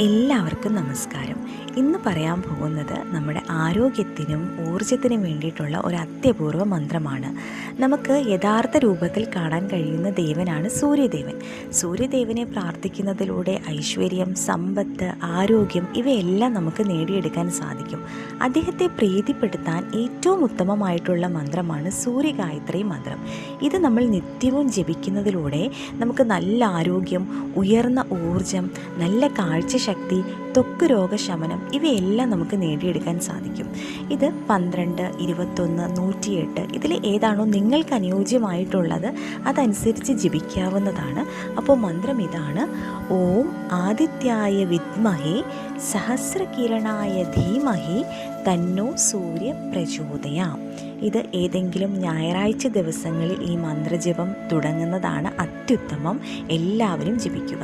എല്ലാവർക്കും നമസ്കാരം. ഇന്ന് പറയാൻ പോകുന്നത് നമ്മുടെ ആരോഗ്യത്തിനും ഊർജത്തിനും വേണ്ടിയിട്ടുള്ള ഒരു അത്യപൂർവ മന്ത്രമാണ്. നമുക്ക് യഥാർത്ഥ രൂപത്തിൽ കാണാൻ കഴിയുന്ന ദേവനാണ് സൂര്യദേവൻ. സൂര്യദേവനെ പ്രാർത്ഥിക്കുന്നതിലൂടെ ഐശ്വര്യം, സമ്പത്ത്, ആരോഗ്യം ഇവയെല്ലാം നമുക്ക് നേടിയെടുക്കാൻ സാധിക്കും. അദ്ദേഹത്തെ പ്രീതിപ്പെടുത്താൻ ഏറ്റവും ഉത്തമമായിട്ടുള്ള മന്ത്രമാണ് സൂര്യഗായത്രി മന്ത്രം. ഇത് നമ്മൾ നിത്യവും ജപിക്കുന്നതിലൂടെ നമുക്ക് നല്ല ആരോഗ്യം, ഉയർന്ന ഊർജം, നല്ല കാഴ്ചശക്തി, ത്വക്ക് രോഗശമനം ഇവയെല്ലാം നമുക്ക് നേടിയെടുക്കാൻ സാധിക്കും. ഇത് 12, 21, 108 ഇതിൽ ഏതാണോ നിങ്ങൾക്ക് അനുയോജ്യമായിട്ടുള്ളത് അതനുസരിച്ച് ജപിക്കാവുന്നതാണ്. അപ്പോൾ മന്ത്രം ഇതാണ്: ഓം ആദിത്യായ വിദ്മഹേ സഹസ്രകിരണായ ധീമഹി തന്നോ സൂര്യ പ്രചോദയാം. ഇത് ഏതെങ്കിലും ഞായറാഴ്ച ദിവസങ്ങളിൽ ഈ മന്ത്രജപം തുടങ്ങുന്നതാണ് അത്യുത്തമം. എല്ലാവരും ജപിക്കുക.